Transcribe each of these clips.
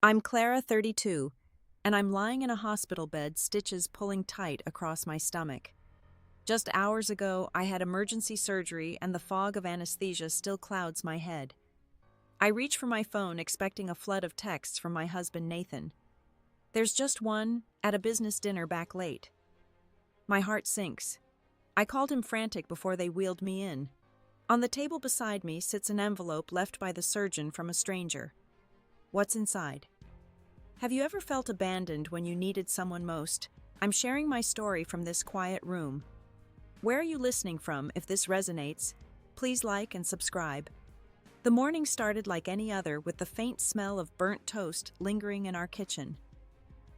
I'm Clara, 32, and I'm lying in a hospital bed, stitches pulling tight across my stomach. Just hours ago, I had emergency surgery and the fog of anesthesia still clouds my head. I reach for my phone, expecting a flood of texts from my husband Nathan. There's just one, at a business dinner back late. My heart sinks. I called him frantic before they wheeled me in. On the table beside me sits an envelope left by the surgeon from a stranger. What's inside? Have you ever felt abandoned when you needed someone most? I'm sharing my story from this quiet room. Where are you listening from? If this resonates, please like and subscribe. The morning started like any other, with the faint smell of burnt toast lingering in our kitchen.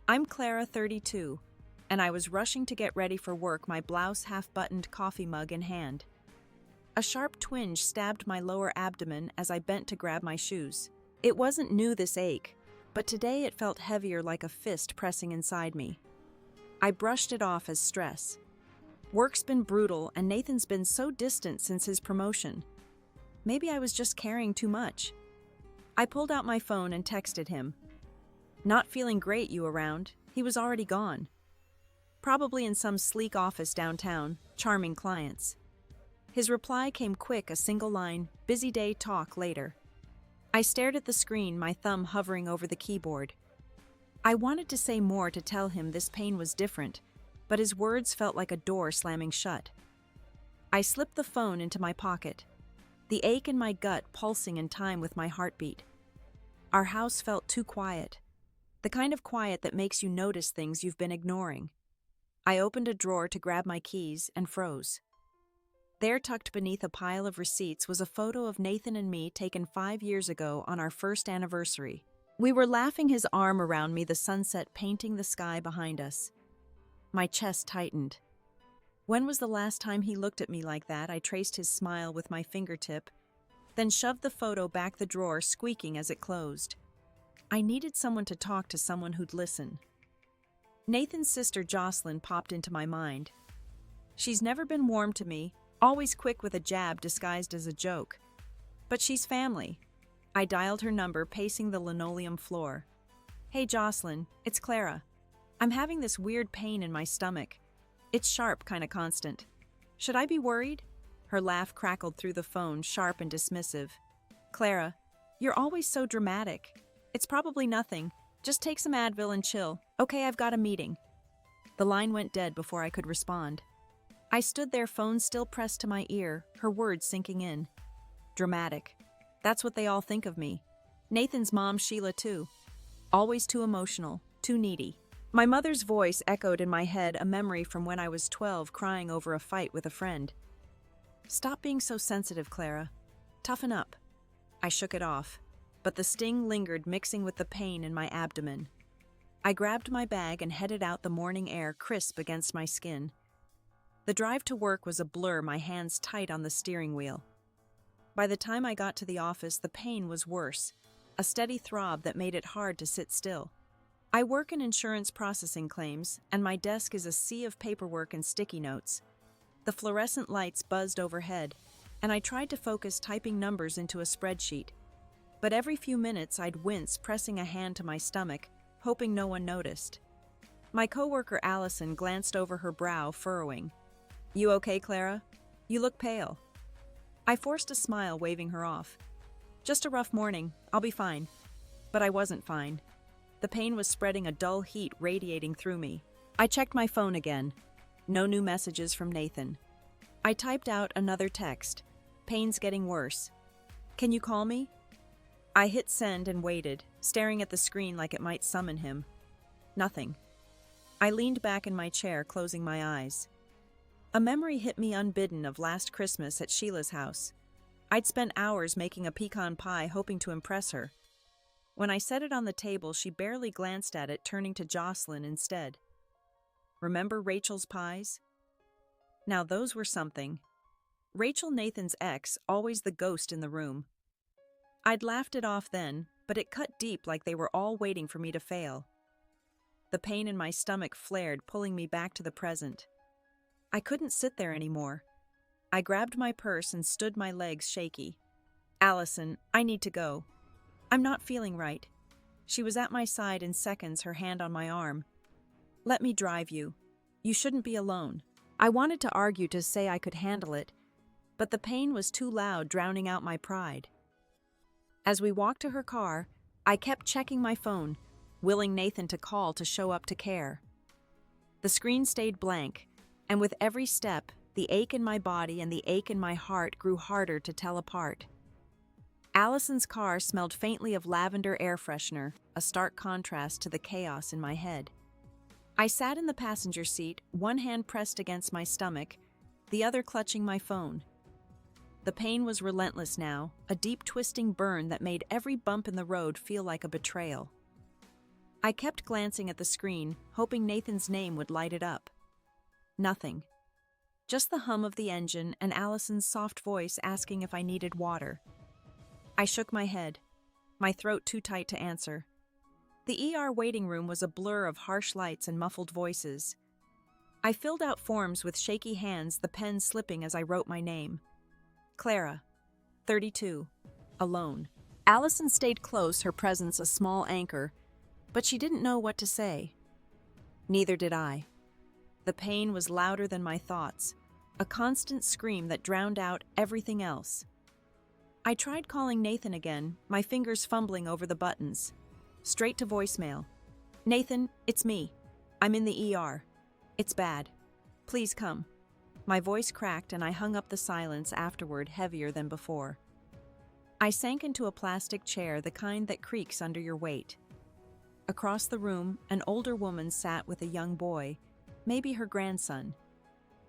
I'm Clara, 32, and I was rushing to get ready for work, my blouse half-buttoned, coffee mug in hand. A sharp twinge stabbed my lower abdomen as I bent to grab my shoes. It wasn't new, this ache, but today it felt heavier, like a fist pressing inside me. I brushed it off as stress. Work's been brutal, and Nathan's been so distant since his promotion. Maybe I was just carrying too much. I pulled out my phone and texted him. Not feeling great, you around? He was already gone. Probably in some sleek office downtown, charming clients. His reply came quick, a single line, busy day, talk later. I stared at the screen, my thumb hovering over the keyboard. I wanted to say more, to tell him this pain was different, but his words felt like a door slamming shut. I slipped the phone into my pocket, the ache in my gut pulsing in time with my heartbeat. Our house felt too quiet, the kind of quiet that makes you notice things you've been ignoring. I opened a drawer to grab my keys and froze. There, tucked beneath a pile of receipts, was a photo of Nathan and me taken 5 years ago on our first anniversary. We were laughing, his arm around me, the sunset painting the sky behind us. My chest tightened. When was the last time he looked at me like that? I traced his smile with my fingertip, then shoved the photo back the drawer, squeaking as it closed. I needed someone to talk to, someone who'd listen. Nathan's sister Jocelyn popped into my mind. She's never been warm to me, always quick with a jab disguised as a joke. But she's family. I dialed her number, pacing the linoleum floor. Hey Jocelyn, it's Clara. I'm having this weird pain in my stomach. It's sharp, kinda constant. Should I be worried? Her laugh crackled through the phone, sharp and dismissive. Clara, you're always so dramatic. It's probably nothing. Just take some Advil and chill. Okay, I've got a meeting. The line went dead before I could respond. I stood there, phone still pressed to my ear, her words sinking in. Dramatic. That's what they all think of me. Nathan's mom, Sheila, too. Always too emotional, too needy. My mother's voice echoed in my head, a memory from when I was 12, crying over a fight with a friend. Stop being so sensitive, Clara. Toughen up. I shook it off, but the sting lingered, mixing with the pain in my abdomen. I grabbed my bag and headed out, the morning air crisp against my skin. The drive to work was a blur, my hands tight on the steering wheel. By the time I got to the office, the pain was worse, a steady throb that made it hard to sit still. I work in insurance processing claims, and my desk is a sea of paperwork and sticky notes. The fluorescent lights buzzed overhead, and I tried to focus, typing numbers into a spreadsheet. But every few minutes I'd wince, pressing a hand to my stomach, hoping no one noticed. My coworker Allison glanced over, her brow furrowing. You okay, Clara? You look pale. I forced a smile, waving her off. Just a rough morning, I'll be fine. But I wasn't fine. The pain was spreading, a dull heat radiating through me. I checked my phone again. No new messages from Nathan. I typed out another text. Pain's getting worse. Can you call me? I hit send and waited, staring at the screen like it might summon him. Nothing. I leaned back in my chair, closing my eyes. A memory hit me unbidden, of last Christmas at Sheila's house. I'd spent hours making a pecan pie, hoping to impress her. When I set it on the table, she barely glanced at it, turning to Jocelyn instead. Remember Rachel's pies? Now those were something. Rachel, Nathan's ex, always the ghost in the room. I'd laughed it off then, but it cut deep, like they were all waiting for me to fail. The pain in my stomach flared, pulling me back to the present. I couldn't sit there anymore. I grabbed my purse and stood, my legs shaky. Allison, I need to go. I'm not feeling right. She was at my side in seconds, her hand on my arm. "Let me drive you. You shouldn't be alone." I wanted to argue to say I could handle it, but the pain was too loud, drowning out my pride. As we walked to her car, I kept checking my phone, willing Nathan to call to show up to care. The screen stayed blank, and with every step, the ache in my body and the ache in my heart grew harder to tell apart. Allison's car smelled faintly of lavender air freshener, a stark contrast to the chaos in my head. I sat in the passenger seat, one hand pressed against my stomach, the other clutching my phone. The pain was relentless now, a deep twisting burn that made every bump in the road feel like a betrayal. I kept glancing at the screen, hoping Nathan's name would light it up. Nothing. Just the hum of the engine and Allison's soft voice asking if I needed water. I shook my head, my throat too tight to answer. The ER waiting room was a blur of harsh lights and muffled voices. I filled out forms with shaky hands, the pen slipping as I wrote my name. Clara, 32, alone. Allison stayed close, her presence a small anchor, but she didn't know what to say. Neither did I. The pain was louder than my thoughts, a constant scream that drowned out everything else. I tried calling Nathan again, my fingers fumbling over the buttons. Straight to voicemail. "Nathan, it's me. I'm in the ER. It's bad. Please come." My voice cracked and I hung up the silence afterward, heavier than before. I sank into a plastic chair, the kind that creaks under your weight. Across the room, an older woman sat with a young boy, maybe her grandson.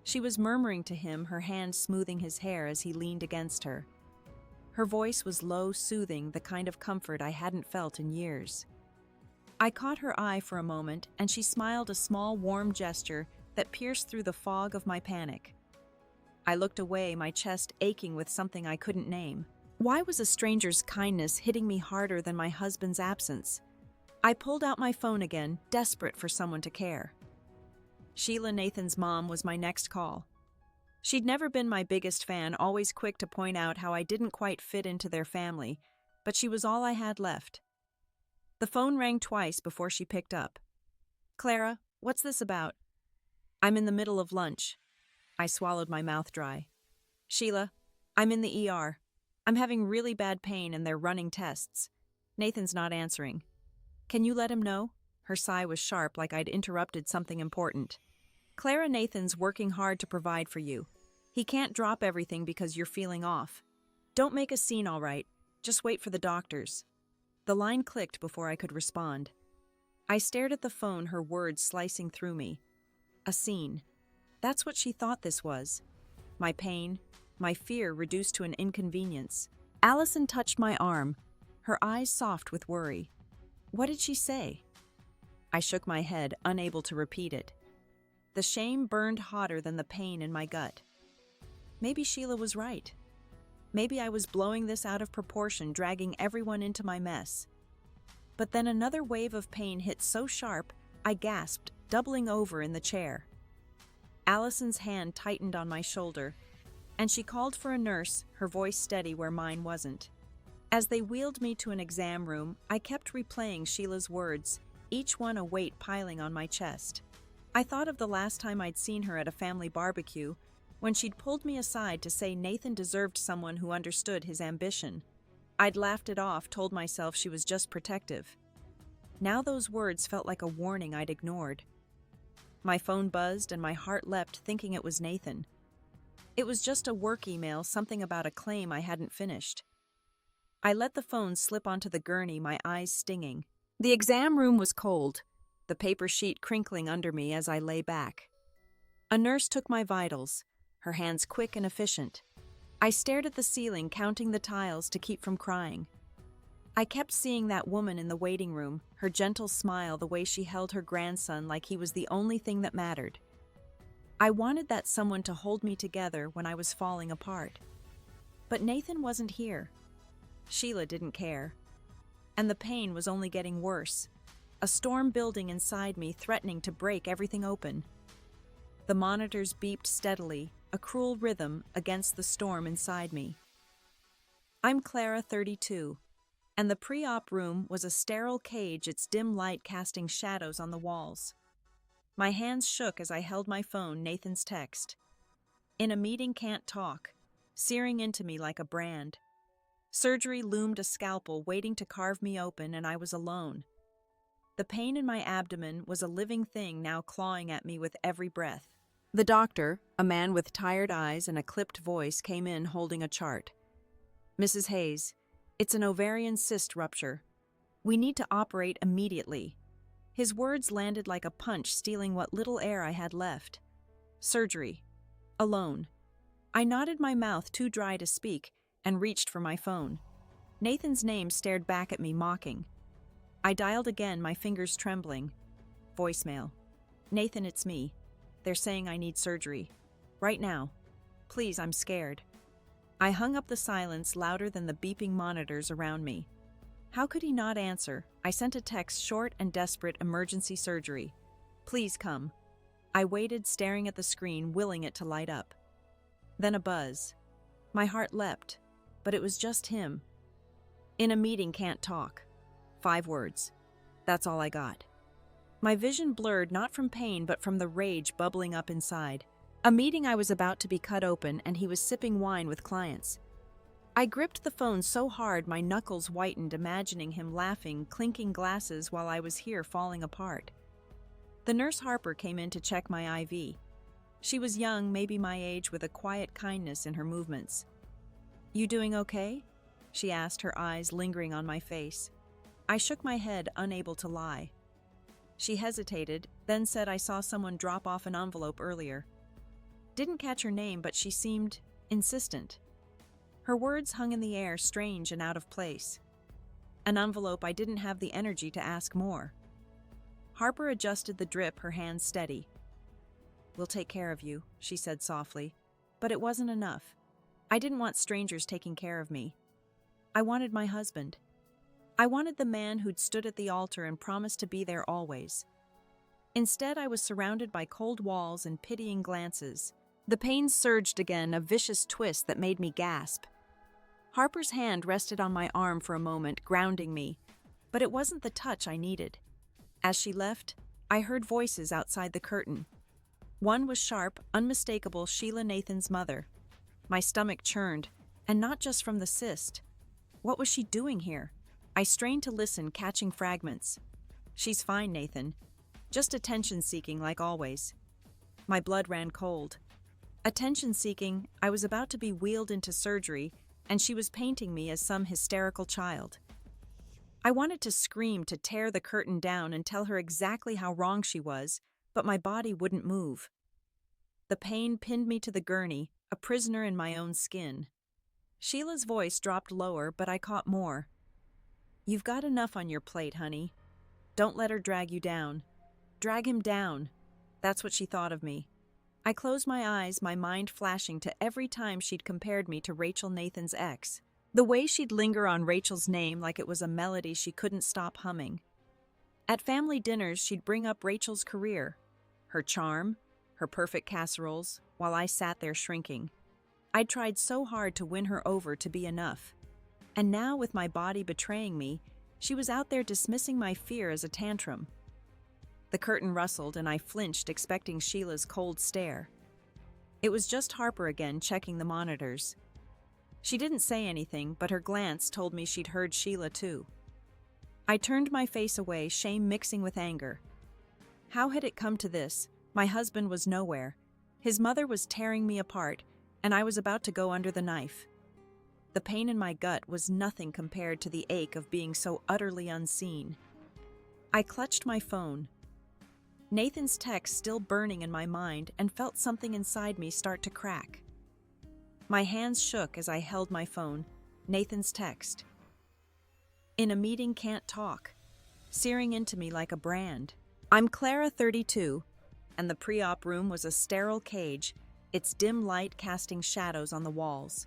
She was murmuring to him, her hand smoothing his hair as he leaned against her. Her voice was low, soothing, the kind of comfort I hadn't felt in years. I caught her eye for a moment, and she smiled, a small, warm gesture that pierced through the fog of my panic. I looked away, my chest aching with something I couldn't name. Why was a stranger's kindness hitting me harder than my husband's absence? I pulled out my phone again, desperate for someone to care. Sheila, Nathan's mom, was my next call. She'd never been my biggest fan, always quick to point out how I didn't quite fit into their family, but she was all I had left. The phone rang twice before she picked up. "Clara, what's this about?" "I'm in the middle of lunch." I swallowed, my mouth dry. "Sheila, I'm in the ER. I'm having really bad pain and they're running tests. Nathan's not answering. Can you let him know?" Her sigh was sharp, like I'd interrupted something important. "Clara, Nathan's working hard to provide for you. He can't drop everything because you're feeling off. Don't make a scene, all right. Just wait for the doctors." The line clicked before I could respond. I stared at the phone, her words slicing through me. A scene. That's what she thought this was. My pain, my fear reduced to an inconvenience. Allison touched my arm, her eyes soft with worry. "What did she say?" I shook my head, unable to repeat it. The shame burned hotter than the pain in my gut. Maybe Sheila was right. Maybe I was blowing this out of proportion, dragging everyone into my mess. But then another wave of pain hit so sharp, I gasped, doubling over in the chair. Allison's hand tightened on my shoulder, and she called for a nurse, her voice steady where mine wasn't. As they wheeled me to an exam room, I kept replaying Sheila's words, each one a weight piling on my chest. I thought of the last time I'd seen her at a family barbecue, when she'd pulled me aside to say Nathan deserved someone who understood his ambition. I'd laughed it off, told myself she was just protective. Now those words felt like a warning I'd ignored. My phone buzzed and my heart leapt, thinking it was Nathan. It was just a work email, something about a claim I hadn't finished. I let the phone slip onto the gurney, my eyes stinging. The exam room was cold, the paper sheet crinkling under me as I lay back. A nurse took my vitals, her hands quick and efficient. I stared at the ceiling, counting the tiles to keep from crying. I kept seeing that woman in the waiting room, her gentle smile, the way she held her grandson like he was the only thing that mattered. I wanted that someone to hold me together when I was falling apart. But Nathan wasn't here. Sheila didn't care. And the pain was only getting worse, a storm building inside me, threatening to break everything open. The monitors beeped steadily, a cruel rhythm against the storm inside me. "I'm Clara, 32. and the pre-op room was a sterile cage, its dim light casting shadows on the walls. My hands shook as I held my phone, Nathan's text. In a meeting, can't talk, searing into me like a brand. Surgery loomed, a scalpel waiting to carve me open, and I was alone. The pain in my abdomen was a living thing now clawing at me with every breath. The doctor, a man with tired eyes and a clipped voice, came in holding a chart. Mrs. Hayes, it's an ovarian cyst rupture. We need to operate immediately. His words landed like a punch, stealing what little air I had left. Surgery. Alone. I nodded, my mouth too dry to speak, and reached for my phone. Nathan's name stared back at me, mocking. I dialed again, my fingers trembling. Voicemail. Nathan, it's me. They're saying I need surgery. Right now. Please, I'm scared. I hung up, the silence louder than the beeping monitors around me. How could he not answer? I sent a text, short and desperate, emergency surgery. Please come. I waited, staring at the screen, willing it to light up. Then a buzz. My heart leapt, but it was just him. In a meeting, can't talk. 5 words. That's all I got. My vision blurred, not from pain, but from the rage bubbling up inside. A meeting, I was about to be cut open, and he was sipping wine with clients. I gripped the phone so hard my knuckles whitened, imagining him laughing, clinking glasses while I was here falling apart. The nurse Harper came in to check my IV. She was young, maybe my age, with a quiet kindness in her movements. You doing okay? She asked, her eyes lingering on my face. I shook my head, unable to lie. She hesitated, then said, I saw someone drop off an envelope earlier. Didn't catch her name, but she seemed insistent. Her words hung in the air, strange and out of place. An envelope, I didn't have the energy to ask more. Harper adjusted the drip, her hands steady. We'll take care of you, she said softly. But it wasn't enough. I didn't want strangers taking care of me. I wanted my husband. I wanted the man who'd stood at the altar and promised to be there always. Instead, I was surrounded by cold walls and pitying glances. The pain surged again, a vicious twist that made me gasp. Harper's hand rested on my arm for a moment, grounding me, but it wasn't the touch I needed. As she left, I heard voices outside the curtain. One was sharp, unmistakable, Sheila, Nathan's mother. My stomach churned, and not just from the cyst. What was she doing here? I strained to listen, catching fragments. She's fine, Nathan. Just attention-seeking like always. My blood ran cold. Attention-seeking, I was about to be wheeled into surgery, and she was painting me as some hysterical child. I wanted to scream, to tear the curtain down and tell her exactly how wrong she was, but my body wouldn't move. The pain pinned me to the gurney, a prisoner in my own skin. Sheila's voice dropped lower, but I caught more. You've got enough on your plate, honey. Don't let her drag you down. Drag him down. That's what she thought of me. I closed my eyes, my mind flashing to every time she'd compared me to Rachel, Nathan's ex. The way she'd linger on Rachel's name like it was a melody she couldn't stop humming. At family dinners, she'd bring up Rachel's career, her charm, her perfect casseroles, while I sat there shrinking. I'd tried so hard to win her over, to be enough. And now, with my body betraying me, she was out there dismissing my fear as a tantrum. The curtain rustled, and I flinched, expecting Sheila's cold stare. It was just Harper again, checking the monitors. She didn't say anything, but her glance told me she'd heard Sheila too. I turned my face away, shame mixing with anger. How had it come to this? My husband was nowhere. His mother was tearing me apart, and I was about to go under the knife. The pain in my gut was nothing compared to the ache of being so utterly unseen. I clutched my phone. Nathan's text still burning in my mind, and felt something inside me start to crack. My hands shook as I held my phone. Nathan's text. In a meeting, can't talk. Searing into me like a brand. I'm Clara, 32, and the pre-op room was a sterile cage, its dim light casting shadows on the walls.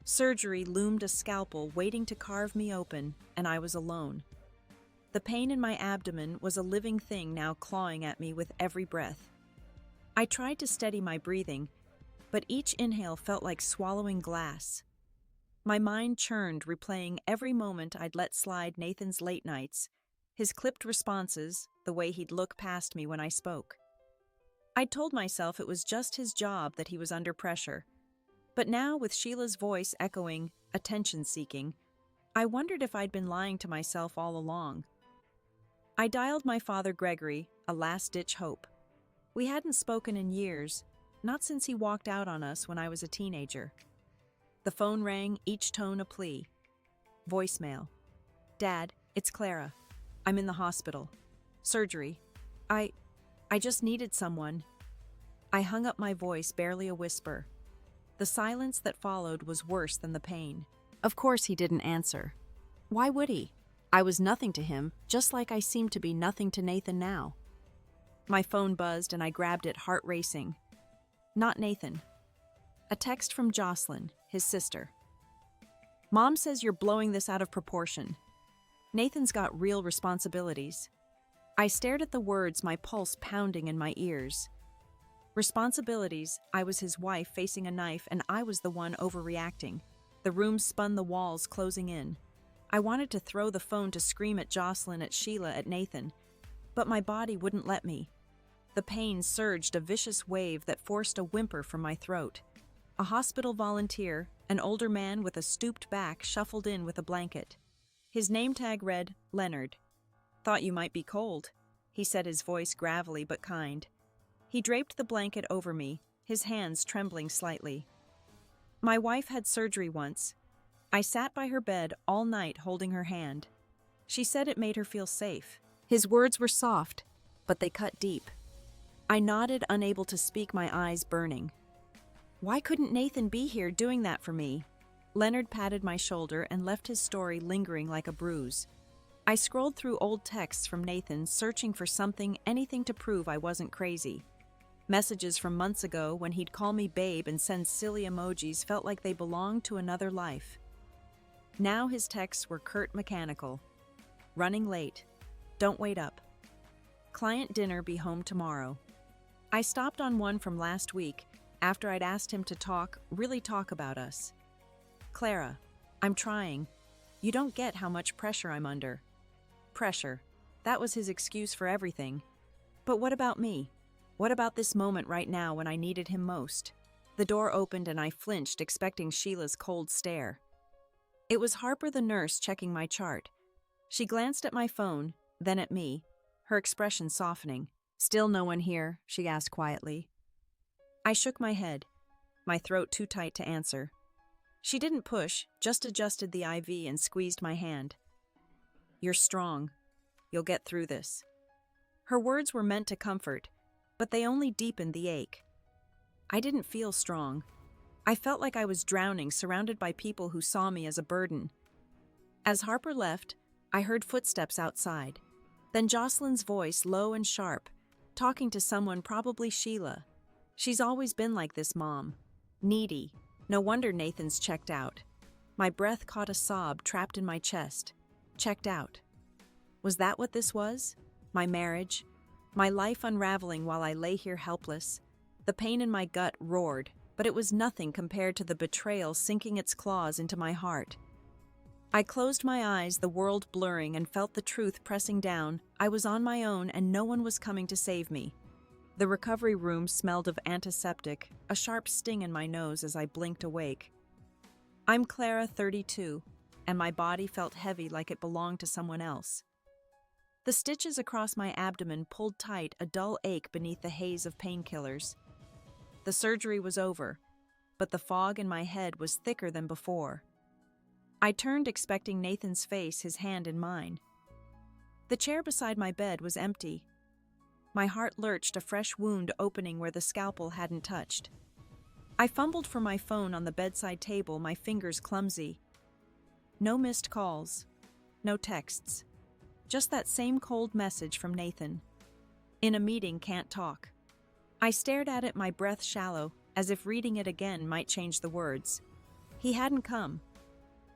Surgery loomed, a scalpel waiting to carve me open, and I was alone. The pain in my abdomen was a living thing now clawing at me with every breath. I tried to steady my breathing, but each inhale felt like swallowing glass. My mind churned, replaying every moment I'd let slide: Nathan's late nights, his clipped responses, the way he'd look past me when I spoke. I'd told myself it was just his job, that he was under pressure. But now, with Sheila's voice echoing, attention-seeking, I wondered if I'd been lying to myself all along. I dialed my father Gregory, a last-ditch hope. We hadn't spoken in years, not since he walked out on us when I was a teenager. The phone rang, each tone a plea. Voicemail. Dad, it's Clara. I'm in the hospital. Surgery. I just needed someone. I hung up, my voice barely a whisper. The silence that followed was worse than the pain. Of course he didn't answer. Why would he? I was nothing to him, just like I seemed to be nothing to Nathan now. My phone buzzed and I grabbed it, heart racing. Not Nathan. A text from Jocelyn, his sister. Mom says you're blowing this out of proportion. Nathan's got real responsibilities. I stared at the words, my pulse pounding in my ears. Responsibilities. I was his wife facing a knife, and I was the one overreacting. The room spun, the walls closing in. I wanted to throw the phone, to scream at Jocelyn, at Sheila, at Nathan, but my body wouldn't let me. The pain surged, a vicious wave that forced a whimper from my throat. A hospital volunteer, an older man with a stooped back, shuffled in with a blanket. His name tag read, Leonard. Thought you might be cold, he said, his voice gravelly but kind. He draped the blanket over me, his hands trembling slightly. My wife had surgery once. I sat by her bed all night holding her hand. She said it made her feel safe. His words were soft, but they cut deep. I nodded, unable to speak, my eyes burning. Why couldn't Nathan be here doing that for me? Leonard patted my shoulder and left his story lingering like a bruise. I scrolled through old texts from Nathan, searching for something, anything to prove I wasn't crazy. Messages from months ago when he'd call me babe and send silly emojis felt like they belonged to another life. Now his texts were curt, mechanical. Running late. Don't wait up. Client dinner, be home tomorrow. I stopped on one from last week after I'd asked him to talk, really talk about us. Clara, I'm trying. You don't get how much pressure I'm under. Pressure. That was his excuse for everything. But what about me? What about this moment right now when I needed him most? The door opened and I flinched, expecting Sheila's cold stare. It was Harper, the nurse, checking my chart. She glanced at my phone, then at me, her expression softening. Still no one here, she asked quietly. I shook my head, my throat too tight to answer. She didn't push, just adjusted the IV and squeezed my hand. You're strong. You'll get through this. Her words were meant to comfort, but they only deepened the ache. I didn't feel strong. I felt like I was drowning, surrounded by people who saw me as a burden. As Harper left, I heard footsteps outside. Then Jocelyn's voice, low and sharp, talking to someone, probably Sheila. She's always been like this, Mom. Needy. No wonder Nathan's checked out. My breath caught a sob trapped in my chest. Checked out. Was that what this was? My marriage? My life unraveling while I lay here helpless? The pain in my gut roared, but it was nothing compared to the betrayal sinking its claws into my heart. I closed my eyes, the world blurring, and felt the truth pressing down. I was on my own and no one was coming to save me. The recovery room smelled of antiseptic, a sharp sting in my nose as I blinked awake. I'm Clara, 32, and my body felt heavy, like it belonged to someone else. The stitches across my abdomen pulled tight, a dull ache beneath the haze of painkillers. The surgery was over, but the fog in my head was thicker than before. I turned, expecting Nathan's face, his hand in mine. The chair beside my bed was empty. My heart lurched, a fresh wound opening where the scalpel hadn't touched. I fumbled for my phone on the bedside table, my fingers clumsy. No missed calls, no texts. Just that same cold message from Nathan. In a meeting, can't talk. I stared at it, my breath shallow, as if reading it again might change the words. He hadn't come.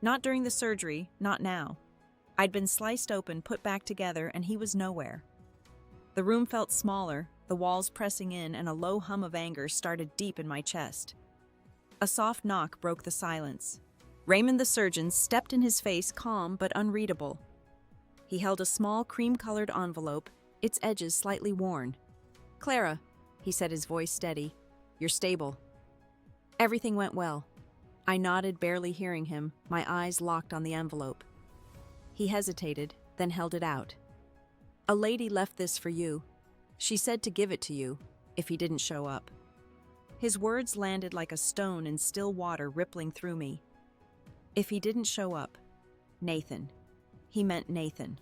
Not during the surgery, not now. I'd been sliced open, put back together, and he was nowhere. The room felt smaller, the walls pressing in, and a low hum of anger started deep in my chest. A soft knock broke the silence. Raymond the surgeon stepped in his face, calm but unreadable. He held a small cream-colored envelope, its edges slightly worn. "Clara," he said, his voice steady, "you're stable." Everything went well. I nodded, barely hearing him, my eyes locked on the envelope. He hesitated, then held it out. "A lady left this for you. She said to give it to you, if he didn't show up." His words landed like a stone in still water rippling through me. If he didn't show up, Nathan. He meant Nathan.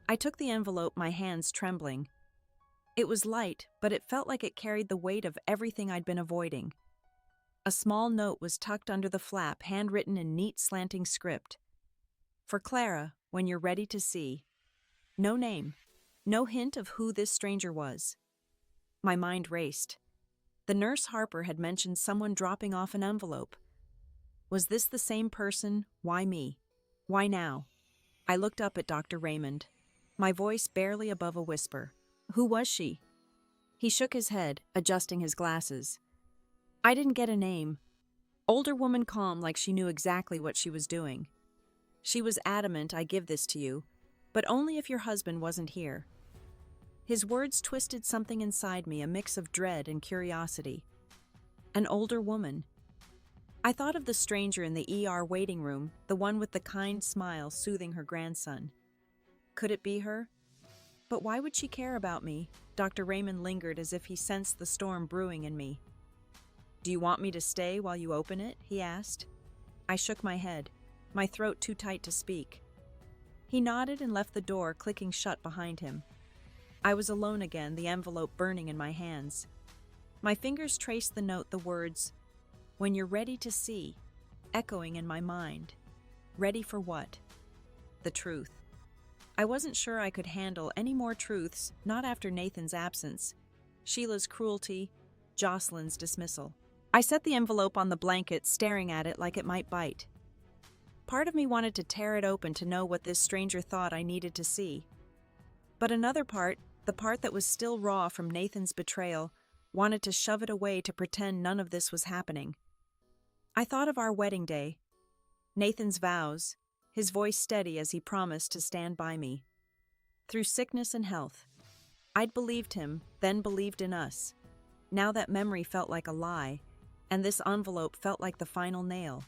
I took the envelope, my hands trembling. It was light, but it felt like it carried the weight of everything I'd been avoiding. A small note was tucked under the flap, handwritten in neat slanting script. "For Clara, when you're ready to see." No name, no hint of who this stranger was. My mind raced. The nurse Harper had mentioned someone dropping off an envelope. Was this the same person? Why me? Why now? I looked up at Dr. Raymond, my voice barely above a whisper. Who was she? He shook his head, adjusting his glasses. I didn't get a name. Older woman, calm, like she knew exactly what she was doing. She was adamant I give this to you, but only if your husband wasn't here. His words twisted something inside me, a mix of dread and curiosity. An older woman. I thought of the stranger in the ER waiting room, the one with the kind smile soothing her grandson. Could it be her? But why would she care about me? Dr. Raymond lingered as if he sensed the storm brewing in me. Do you want me to stay while you open it? He asked. I shook my head, my throat too tight to speak. He nodded and left the door, clicking shut behind him. I was alone again, the envelope burning in my hands. My fingers traced the note, the words, "When you're ready to see," echoing in my mind. Ready for what? The truth. I wasn't sure I could handle any more truths, not after Nathan's absence, Sheila's cruelty, Jocelyn's dismissal. I set the envelope on the blanket, staring at it like it might bite. Part of me wanted to tear it open to know what this stranger thought I needed to see. But another part, the part that was still raw from Nathan's betrayal, wanted to shove it away to pretend none of this was happening. I thought of our wedding day, Nathan's vows, his voice steady as he promised to stand by me. Through sickness and health. I'd believed him, then believed in us. Now that memory felt like a lie, and this envelope felt like the final nail.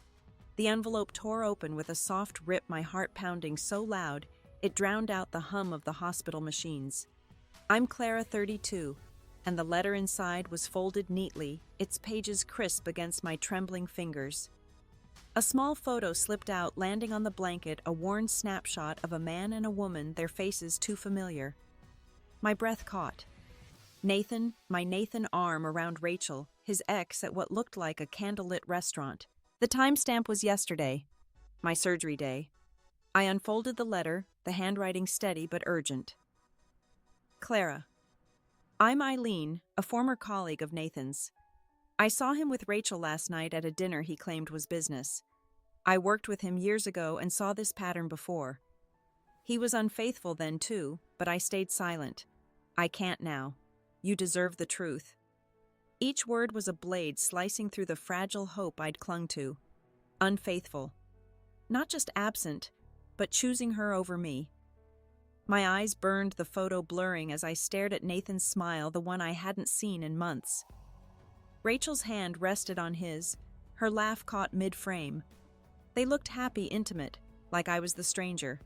The envelope tore open with a soft rip, my heart pounding so loud it drowned out the hum of the hospital machines. I'm Clara, 32, and the letter inside was folded neatly, its pages crisp against my trembling fingers. A small photo slipped out, landing on the blanket, a worn snapshot of a man and a woman, their faces too familiar. My breath caught. Nathan, my Nathan, arm around Rachel, his ex, at what looked like a candlelit restaurant. The timestamp was yesterday, my surgery day. I unfolded the letter, the handwriting steady but urgent. Clara. I'm Eileen, a former colleague of Nathan's. I saw him with Rachel last night at a dinner he claimed was business. I worked with him years ago and saw this pattern before. He was unfaithful then too, but I stayed silent. I can't now. You deserve the truth. Each word was a blade slicing through the fragile hope I'd clung to. Unfaithful. Not just absent, but choosing her over me. My eyes burned, the photo blurring as I stared at Nathan's smile, the one I hadn't seen in months. Rachel's hand rested on his, her laugh caught mid-frame. They looked happy, intimate, like I was the stranger.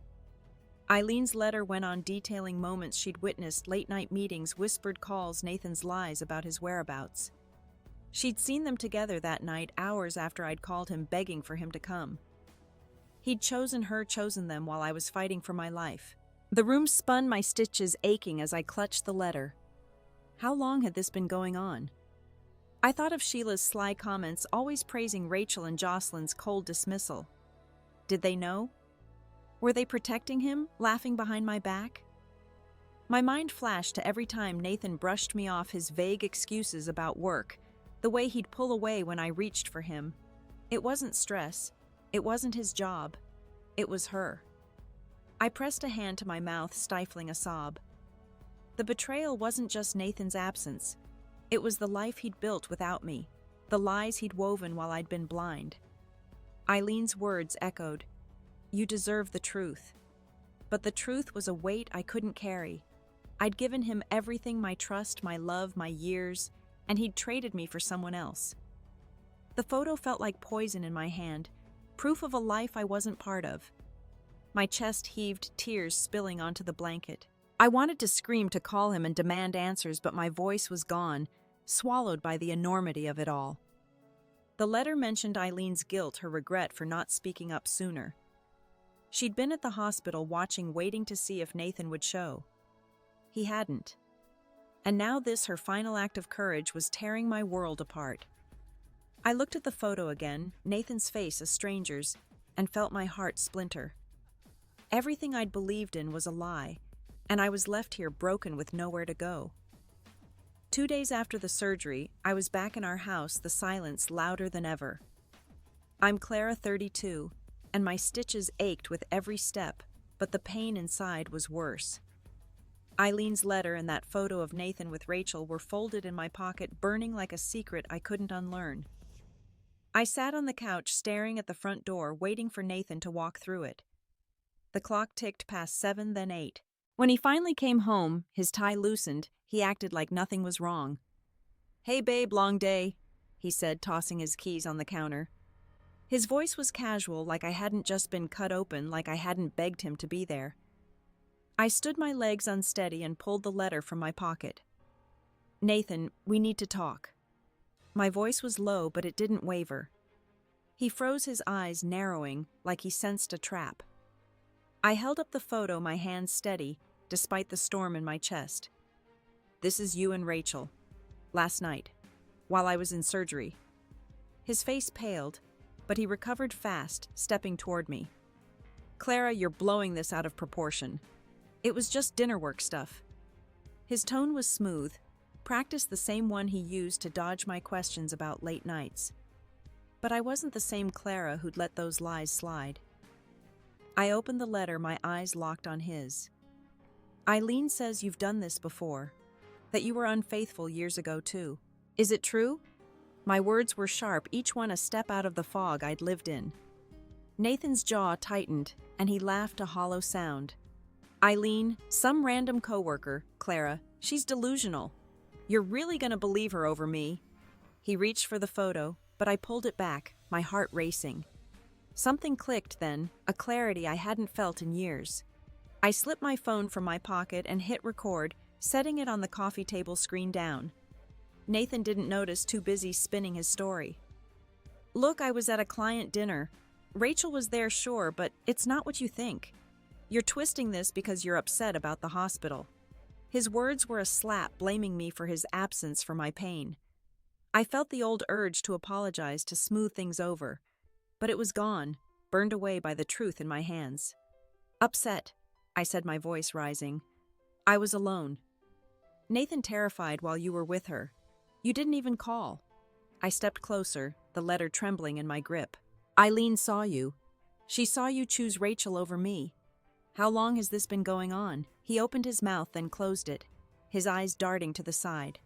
Eileen's letter went on detailing moments she'd witnessed, late-night meetings, whispered calls, Nathan's lies about his whereabouts. She'd seen them together that night, hours after I'd called him begging for him to come. He'd chosen her, chosen them while I was fighting for my life. The room spun, my stitches aching as I clutched the letter. How long had this been going on? I thought of Sheila's sly comments, always praising Rachel, and Jocelyn's cold dismissal. Did they know? Were they protecting him, laughing behind my back? My mind flashed to every time Nathan brushed me off, his vague excuses about work, the way he'd pull away when I reached for him. It wasn't stress. It wasn't his job. It was her. I pressed a hand to my mouth, stifling a sob. The betrayal wasn't just Nathan's absence. It was the life he'd built without me, the lies he'd woven while I'd been blind. Eileen's words echoed, "You deserve the truth." But the truth was a weight I couldn't carry. I'd given him everything, my trust, my love, my years, and he'd traded me for someone else. The photo felt like poison in my hand, proof of a life I wasn't part of. My chest heaved, tears spilling onto the blanket. I wanted to scream, to call him and demand answers, but my voice was gone, swallowed by the enormity of it all. The letter mentioned Eileen's guilt, her regret for not speaking up sooner. She'd been at the hospital watching, waiting to see if Nathan would show. He hadn't. And now this, her final act of courage, was tearing my world apart. I looked at the photo again, Nathan's face a stranger's, and felt my heart splinter. Everything I'd believed in was a lie, and I was left here broken with nowhere to go. 2 days after the surgery, I was back in our house, the silence louder than ever. I'm Clara, 32, and my stitches ached with every step, but the pain inside was worse. Eileen's letter and that photo of Nathan with Rachel were folded in my pocket, burning like a secret I couldn't unlearn. I sat on the couch staring at the front door, waiting for Nathan to walk through it. The clock ticked past 7, then 8. When he finally came home, his tie loosened, he acted like nothing was wrong. "Hey babe, long day," he said, tossing his keys on the counter. His voice was casual, like I hadn't just been cut open, like I hadn't begged him to be there. I stood, my legs unsteady, and pulled the letter from my pocket. "Nathan, we need to talk." My voice was low, but it didn't waver. He froze, his eyes narrowing, like he sensed a trap. I held up the photo, my hands steady, despite the storm in my chest. "This is you and Rachel. Last night, while I was in surgery." His face paled, but he recovered fast, stepping toward me. "Clara, you're blowing this out of proportion. It was just dinner work stuff." His tone was smooth, practiced, the same one he used to dodge my questions about late nights. But I wasn't the same Clara who'd let those lies slide. I opened the letter, my eyes locked on his. "Eileen says you've done this before, that you were unfaithful years ago too. Is it true?" My words were sharp, each one a step out of the fog I'd lived in. Nathan's jaw tightened, and he laughed, a hollow sound. "Eileen, some random coworker, Clara. She's delusional. You're really gonna believe her over me." He reached for the photo, but I pulled it back, my heart racing. Something clicked then, a clarity I hadn't felt in years. I slipped my phone from my pocket and hit record, setting it on the coffee table screen down. Nathan didn't notice, too busy spinning his story. "Look, I was at a client dinner. Rachel was there, sure, but it's not what you think. You're twisting this because you're upset about the hospital." His words were a slap, blaming me for his absence, for my pain. I felt the old urge to apologize, to smooth things over. But it was gone, burned away by the truth in my hands. "Upset," I said, my voice rising. "I was alone. Nathan terrified while you were with her. You didn't even call." I stepped closer, the letter trembling in my grip. "Eileen saw you. She saw you choose Rachel over me. How long has this been going on?" He opened his mouth, then closed it, his eyes darting to the side.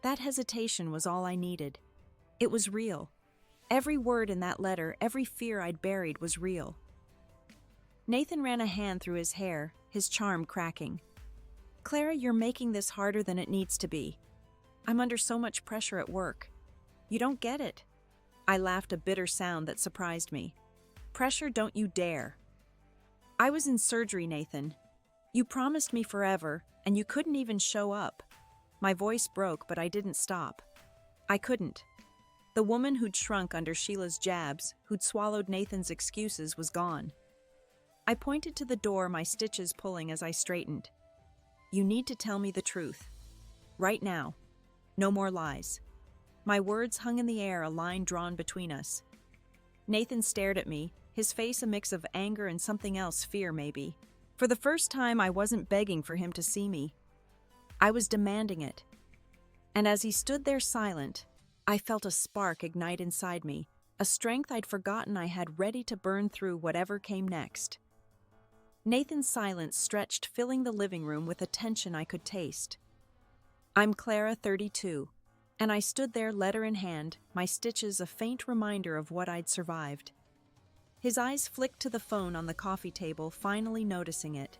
That hesitation was all I needed. It was real. Every word in that letter, every fear I'd buried was real. Nathan ran a hand through his hair, his charm cracking. "Clara, you're making this harder than it needs to be. I'm under so much pressure at work. You don't get it." I laughed, a bitter sound that surprised me. "Pressure, don't you dare." "I was in surgery, Nathan. You promised me forever, and you couldn't even show up." My voice broke, but I didn't stop. I couldn't. The woman who'd shrunk under Sheila's jabs, who'd swallowed Nathan's excuses, was gone. I pointed to the door, my stitches pulling as I straightened. "You need to tell me the truth. Right now. No more lies." My words hung in the air, a line drawn between us. Nathan stared at me, his face a mix of anger and something else, fear maybe. For the first time, I wasn't begging for him to see me. I was demanding it. And as he stood there silent, I felt a spark ignite inside me, a strength I'd forgotten I had, ready to burn through whatever came next. Nathan's silence stretched, filling the living room with a tension I could taste. I'm Clara, 32, and I stood there, letter in hand, my stitches a faint reminder of what I'd survived. His eyes flicked to the phone on the coffee table, finally noticing it.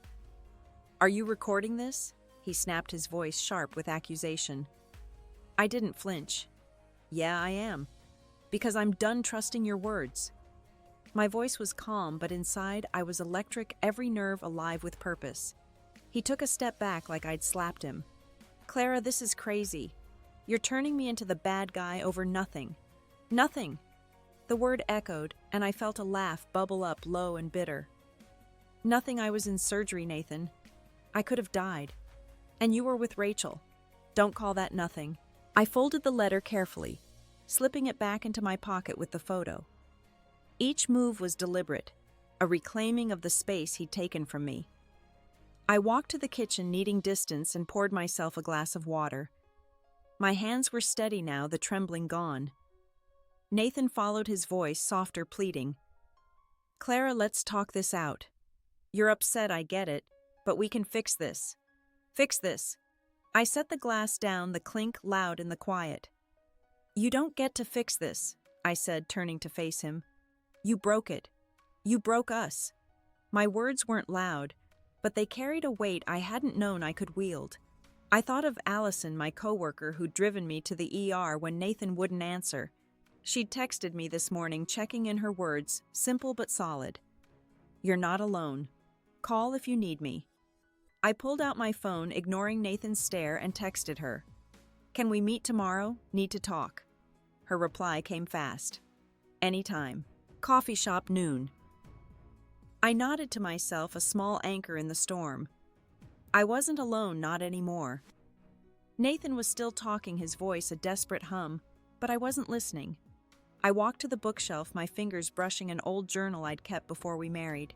"Are you recording this?" He snapped, his voice sharp with accusation. I didn't flinch. "Yeah, I am. Because I'm done trusting your words." My voice was calm, but inside I was electric, every nerve alive with purpose. He took a step back like I'd slapped him. "Clara, this is crazy. You're turning me into the bad guy over nothing." "Nothing." The word echoed, and I felt a laugh bubble up low and bitter. "Nothing. I was in surgery, Nathan. I could have died. And you were with Rachel. Don't call that nothing." I folded the letter carefully, slipping it back into my pocket with the photo. Each move was deliberate, a reclaiming of the space he'd taken from me. I walked to the kitchen, needing distance, and poured myself a glass of water. My hands were steady now, the trembling gone. Nathan followed, his voice softer, pleading. "Clara, let's talk this out. You're upset, I get it, but we can fix this. Fix this." I set the glass down, the clink loud in the quiet. "You don't get to fix this," I said, turning to face him. "You broke it. You broke us." My words weren't loud, but they carried a weight I hadn't known I could wield. I thought of Allison, my coworker who'd driven me to the ER when Nathan wouldn't answer. She'd texted me this morning, checking in her words, simple but solid. "You're not alone. Call if you need me." I pulled out my phone, ignoring Nathan's stare, and texted her. "Can we meet tomorrow? Need to talk." Her reply came fast. "Anytime. Coffee shop, noon." I nodded to myself, a small anchor in the storm. I wasn't alone, not anymore. Nathan was still talking, his voice a desperate hum, but I wasn't listening. I walked to the bookshelf, my fingers brushing an old journal I'd kept before we married.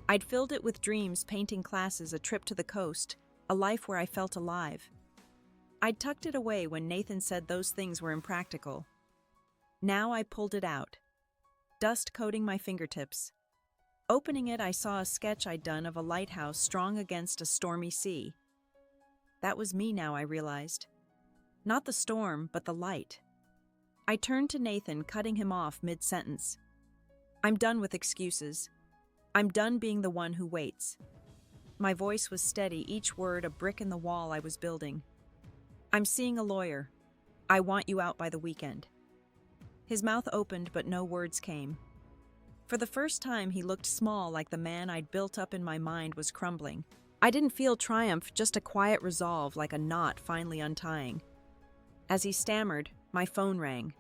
I'd filled it with dreams, painting classes, a trip to the coast, a life where I felt alive. I'd tucked it away when Nathan said those things were impractical. Now I pulled it out, dust coating my fingertips. Opening it, I saw a sketch I'd done of a lighthouse strong against a stormy sea. That was me now, I realized. Not the storm, but the light. I turned to Nathan, cutting him off mid-sentence. "I'm done with excuses. I'm done being the one who waits." My voice was steady, each word a brick in the wall I was building. "I'm seeing a lawyer. I want you out by the weekend." His mouth opened, but no words came. For the first time, he looked small, like the man I'd built up in my mind was crumbling. I didn't feel triumph, just a quiet resolve, like a knot finally untying. As he stammered, my phone rang.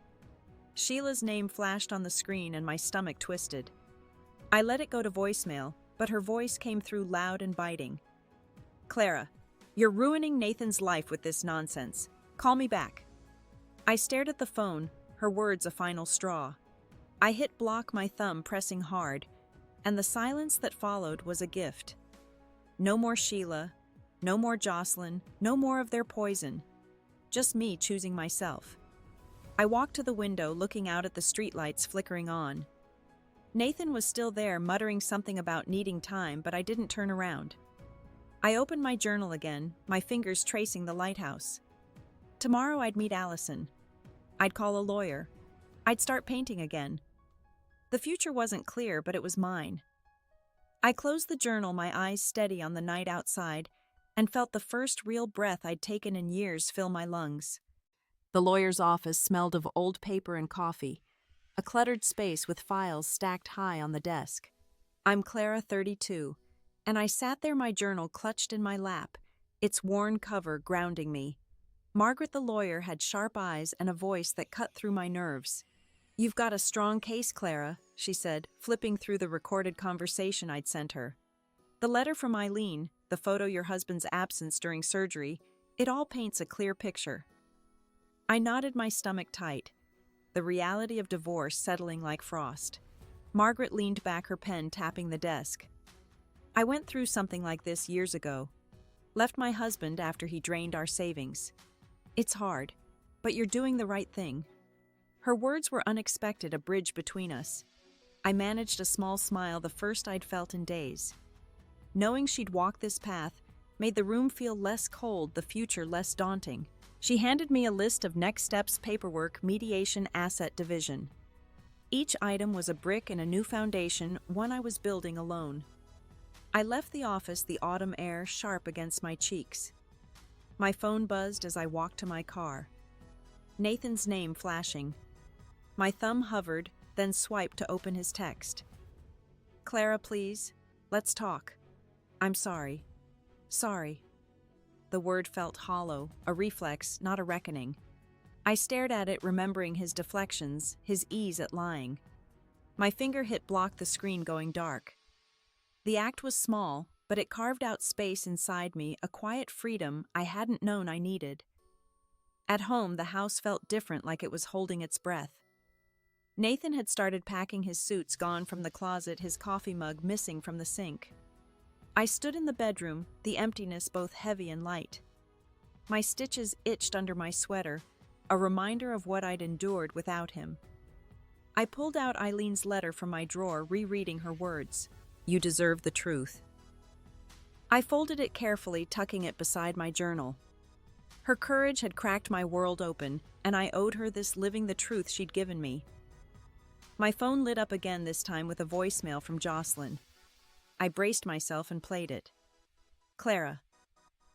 Sheila's name flashed on the screen and my stomach twisted. I let it go to voicemail, but her voice came through loud and biting. "Clara, you're ruining Nathan's life with this nonsense. Call me back." I stared at the phone, her words a final straw. I hit block, my thumb pressing hard, and the silence that followed was a gift. No more Sheila, no more Jocelyn, no more of their poison. Just me choosing myself. I walked to the window, looking out at the streetlights flickering on. Nathan was still there, muttering something about needing time, but I didn't turn around. I opened my journal again, my fingers tracing the lighthouse. Tomorrow I'd meet Allison. I'd call a lawyer. I'd start painting again. The future wasn't clear, but it was mine. I closed the journal, my eyes steady on the night outside, and felt the first real breath I'd taken in years fill my lungs. The lawyer's office smelled of old paper and coffee, a cluttered space with files stacked high on the desk. I'm Clara, 32, and I sat there, my journal clutched in my lap, its worn cover grounding me. Margaret, the lawyer, had sharp eyes and a voice that cut through my nerves. "You've got a strong case, Clara," she said, flipping through the recorded conversation I'd sent her. "The letter from Eileen, the photo your husband's absence during surgery, it all paints a clear picture." I nodded, my stomach tight, the reality of divorce settling like frost. Margaret leaned back, her pen tapping the desk. "I went through something like this years ago. Left my husband after he drained our savings. It's hard, but you're doing the right thing." Her words were unexpected, a bridge between us. I managed a small smile, the first I'd felt in days. Knowing she'd walk this path made the room feel less cold, the future less daunting. She handed me a list of next steps: paperwork, mediation, asset division. Each item was a brick in a new foundation, one I was building alone. I left the office, the autumn air sharp against my cheeks. My phone buzzed as I walked to my car. Nathan's name flashing. My thumb hovered, then swiped to open his text. "Clara, please. Let's talk. I'm sorry. Sorry." The word felt hollow, a reflex, not a reckoning. I stared at it, remembering his deflections, his ease at lying. My finger hit block the screen, going dark. The act was small, but it carved out space inside me, a quiet freedom I hadn't known I needed. At home, the house felt different, like it was holding its breath. Nathan had started packing his suits, gone from the closet, his coffee mug missing from the sink. I stood in the bedroom, the emptiness both heavy and light. My stitches itched under my sweater, a reminder of what I'd endured without him. I pulled out Eileen's letter from my drawer, rereading her words. "You deserve the truth." I folded it carefully, tucking it beside my journal. Her courage had cracked my world open, and I owed her this, living the truth she'd given me. My phone lit up again, this time with a voicemail from Jocelyn. I braced myself and played it. "Clara,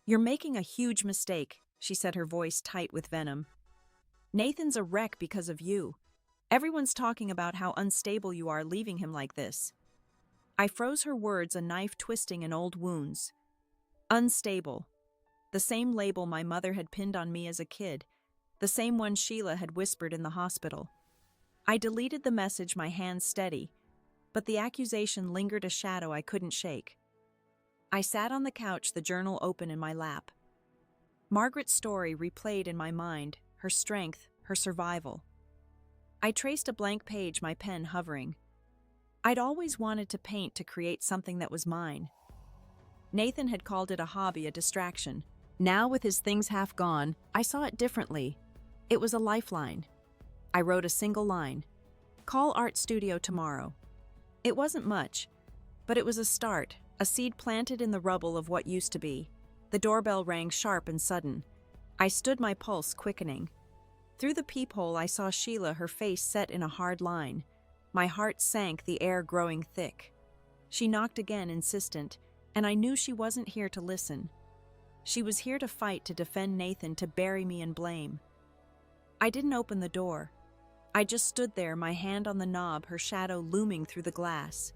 you're making a huge mistake," she said, her voice tight with venom. "Nathan's a wreck because of you. Everyone's talking about how unstable you are, leaving him like this." I froze her words, a knife twisting in old wounds. Unstable. The same label my mother had pinned on me as a kid, the same one Sheila had whispered in the hospital. I deleted the message, my hands steady, but the accusation lingered, a shadow I couldn't shake. I sat on the couch, the journal open in my lap. Margaret's story replayed in my mind, her strength, her survival. I traced a blank page, my pen hovering. I'd always wanted to paint, to create something that was mine. Nathan had called it a hobby, a distraction. Now, with his things half gone, I saw it differently. It was a lifeline. I wrote a single line. "Call art studio tomorrow." It wasn't much, but it was a start, a seed planted in the rubble of what used to be. The doorbell rang sharp and sudden. I stood, my pulse quickening. Through the peephole I saw Sheila, her face set in a hard line. My heart sank, the air growing thick. She knocked again, insistent, and I knew she wasn't here to listen. She was here to fight, to defend Nathan, to bury me in blame. I didn't open the door. I just stood there, my hand on the knob, her shadow looming through the glass.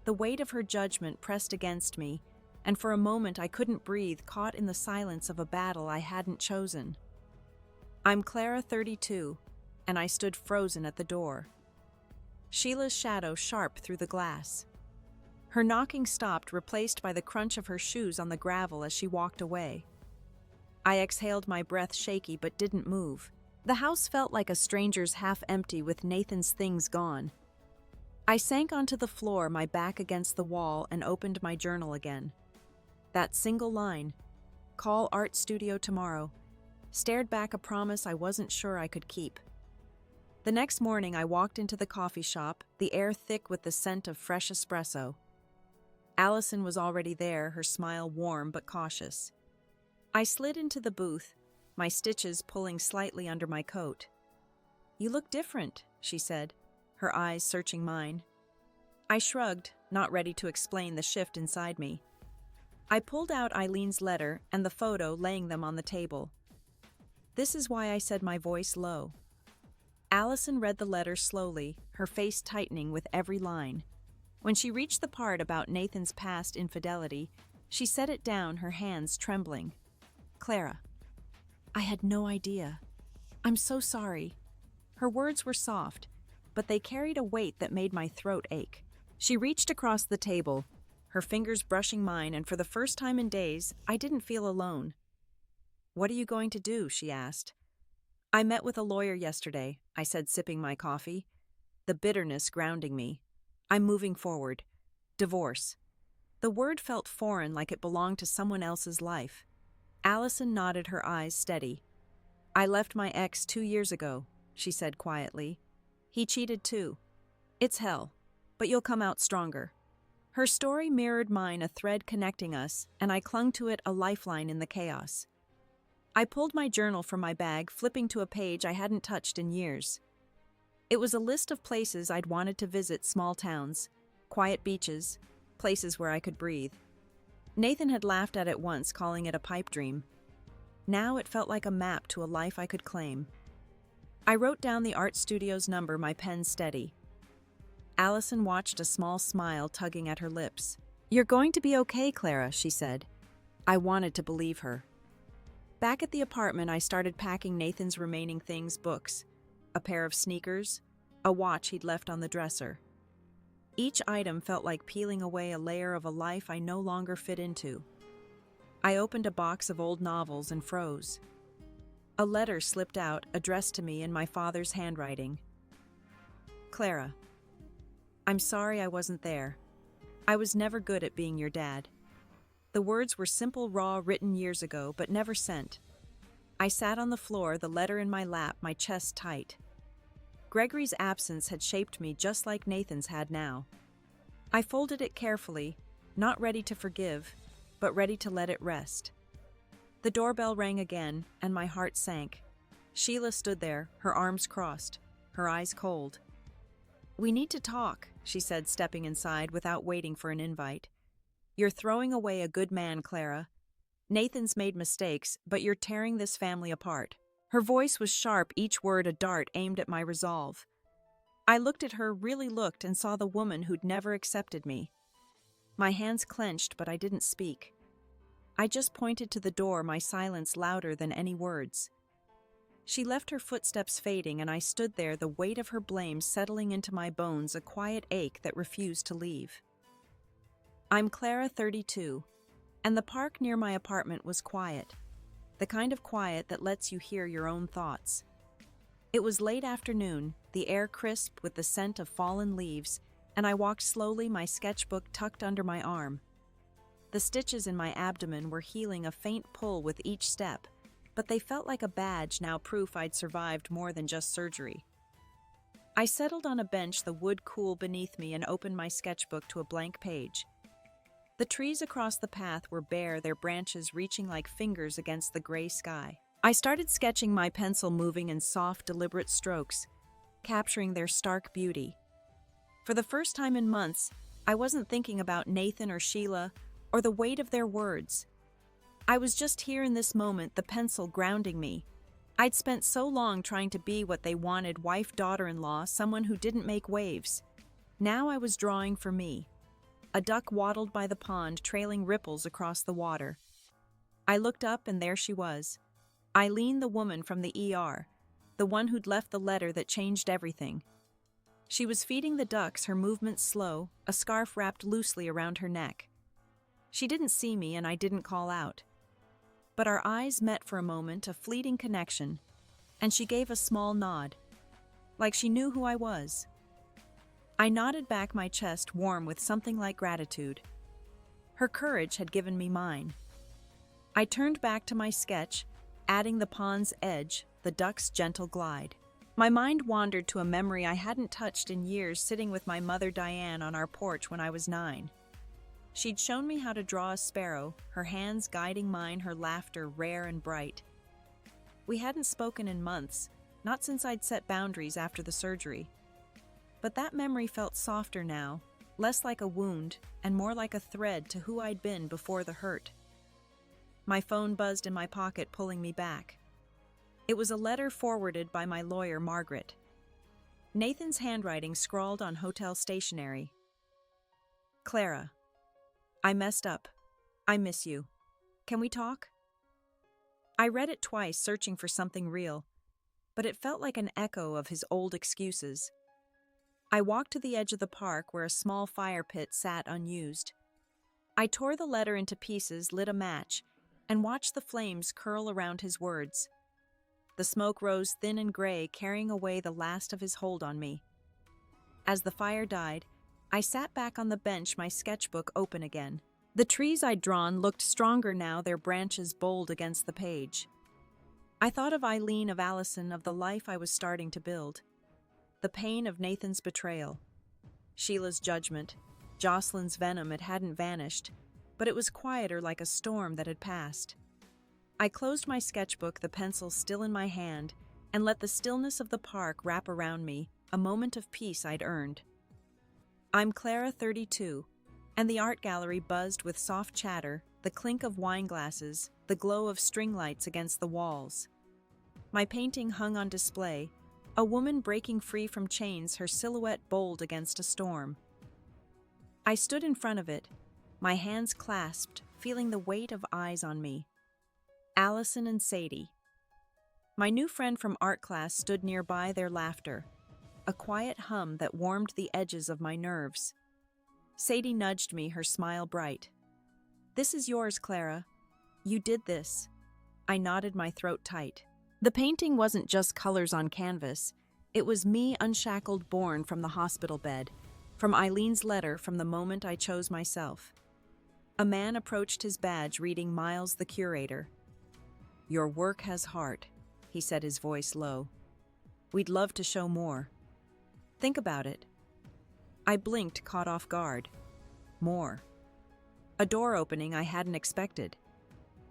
The weight of her judgment pressed against me, and for a moment I couldn't breathe, caught in the silence of a battle I hadn't chosen. "I'm Clara, 32, and I stood frozen at the door. Sheila's shadow sharp through the glass. Her knocking stopped, replaced by the crunch of her shoes on the gravel as she walked away. I exhaled, my breath shaky, but didn't move. The house felt like a stranger's, half empty, with Nathan's things gone. I sank onto the floor, my back against the wall, and opened my journal again. That single line, "Call art studio tomorrow," stared back, a promise I wasn't sure I could keep. The next morning I walked into the coffee shop, the air thick with the scent of fresh espresso. Allison was already there, her smile warm but cautious. I slid into the booth, my stitches pulling slightly under my coat. "You look different," she said, her eyes searching mine. I shrugged, not ready to explain the shift inside me. I pulled out Eileen's letter and the photo, laying them on the table. "This is why," I said, my voice low. Allison read the letter slowly, her face tightening with every line. When she reached the part about Nathan's past infidelity, she set it down, her hands trembling. "Clara, I had no idea. I'm so sorry." Her words were soft, but they carried a weight that made my throat ache. She reached across the table, her fingers brushing mine, and for the first time in days, I didn't feel alone. "What are you going to do?" she asked. "I met with a lawyer yesterday," I said, sipping my coffee, the bitterness grounding me. "I'm moving forward. Divorce." The word felt foreign, like it belonged to someone else's life. Allison nodded, her eyes steady. "I left my ex 2 years ago," she said quietly. "He cheated too. It's hell, but you'll come out stronger." Her story mirrored mine, a thread connecting us, and I clung to it, a lifeline in the chaos. I pulled my journal from my bag, flipping to a page I hadn't touched in years. It was a list of places I'd wanted to visit: small towns, quiet beaches, places where I could breathe. Nathan had laughed at it once, calling it a pipe dream. Now it felt like a map to a life I could claim. I wrote down the art studio's number, my pen steady. Allison watched, a small smile tugging at her lips. "You're going to be okay, Clara," she said. I wanted to believe her. Back at the apartment, I started packing Nathan's remaining things: books, a pair of sneakers, a watch he'd left on the dresser. Each item felt like peeling away a layer of a life I no longer fit into. I opened a box of old novels and froze. A letter slipped out, addressed to me in my father's handwriting. "Clara, I'm sorry I wasn't there. I was never good at being your dad." The words were simple, raw, written years ago, but never sent. I sat on the floor, the letter in my lap, my chest tight. Gregory's absence had shaped me just like Nathan's had now. I folded it carefully, not ready to forgive, but ready to let it rest. The doorbell rang again, and my heart sank. Sheila stood there, her arms crossed, her eyes cold. "We need to talk," she said, stepping inside without waiting for an invite. "You're throwing away a good man, Clara. Nathan's made mistakes, but you're tearing this family apart." Her voice was sharp, each word a dart aimed at my resolve. I looked at her, really looked, and saw the woman who'd never accepted me. My hands clenched, but I didn't speak. I just pointed to the door, my silence louder than any words. She left, her footsteps fading, and I stood there, the weight of her blame settling into my bones, a quiet ache that refused to leave. I'm Clara, 32, and the park near my apartment was quiet. The kind of quiet that lets you hear your own thoughts. It was late afternoon, the air crisp with the scent of fallen leaves, and I walked slowly, my sketchbook tucked under my arm. The stitches in my abdomen were healing, a faint pull with each step, but they felt like a badge now, proof I'd survived more than just surgery. I settled on a bench, the wood cool beneath me, and opened my sketchbook to a blank page. The trees across the path were bare, their branches reaching like fingers against the gray sky. I started sketching, my pencil moving in soft, deliberate strokes, capturing their stark beauty. For the first time in months, I wasn't thinking about Nathan or Sheila or the weight of their words. I was just here in this moment, the pencil grounding me. I'd spent so long trying to be what they wanted: wife, daughter-in-law, someone who didn't make waves. Now I was drawing for me. A duck waddled by the pond, trailing ripples across the water. I looked up, and there she was. Eileen, the woman from the ER, the one who'd left the letter that changed everything. She was feeding the ducks, her movements slow, a scarf wrapped loosely around her neck. She didn't see me, and I didn't call out. But our eyes met for a moment, a fleeting connection, and she gave a small nod, like she knew who I was. I nodded back, my chest warm with something like gratitude. Her courage had given me mine. I turned back to my sketch, adding the pond's edge, the duck's gentle glide. My mind wandered to a memory I hadn't touched in years, sitting with my mother Diane on our porch when I was 9. She'd shown me how to draw a sparrow, her hands guiding mine, her laughter rare and bright. We hadn't spoken in months, not since I'd set boundaries after the surgery. But that memory felt softer now, less like a wound and more like a thread to who I'd been before the hurt. My phone buzzed in my pocket, pulling me back. It was a letter forwarded by my lawyer, Margaret. Nathan's handwriting scrawled on hotel stationery. "Clara, I messed up. I miss you. Can we talk?" I read it twice, searching for something real, but it felt like an echo of his old excuses. I walked to the edge of the park where a small fire pit sat unused. I tore the letter into pieces, lit a match, and watched the flames curl around his words. The smoke rose thin and gray, carrying away the last of his hold on me. As the fire died, I sat back on the bench, my sketchbook open again. The trees I'd drawn looked stronger now, their branches bold against the page. I thought of Eileen, of Allison, of the life I was starting to build. The pain of Nathan's betrayal. Sheila's judgment. Jocelyn's venom, it hadn't vanished, but it was quieter, like a storm that had passed. I closed my sketchbook, the pencil still in my hand, and let the stillness of the park wrap around me, a moment of peace I'd earned. I'm Clara, 32, and the art gallery buzzed with soft chatter, the clink of wine glasses, the glow of string lights against the walls. My painting hung on display, a woman breaking free from chains, her silhouette bold against a storm. I stood in front of it, my hands clasped, feeling the weight of eyes on me. Allison and Sadie. My new friend from art class stood nearby, their laughter, a quiet hum that warmed the edges of my nerves. Sadie nudged me, her smile bright. "This is yours, Clara. You did this." I nodded, my throat tight. The painting wasn't just colors on canvas. It was me unshackled, born from the hospital bed, from Eileen's letter, from the moment I chose myself. A man approached his badge, reading Miles, the curator. "Your work has heart," he said, his voice low. "We'd love to show more." "Think about it." I blinked, caught off guard. More. A door opening I hadn't expected.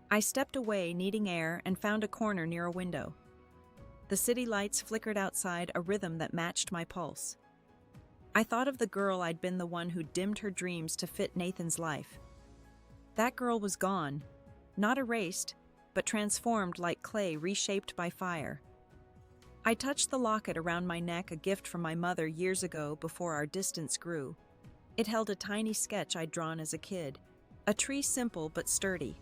I stepped away, needing air, and found a corner near a window. The city lights flickered outside, a rhythm that matched my pulse. I thought of the girl I'd been, the one who dimmed her dreams to fit Nathan's life. That girl was gone, not erased, but transformed like clay reshaped by fire. I touched the locket around my neck, a gift from my mother years ago before our distance grew. It held a tiny sketch I'd drawn as a kid, a tree simple but sturdy.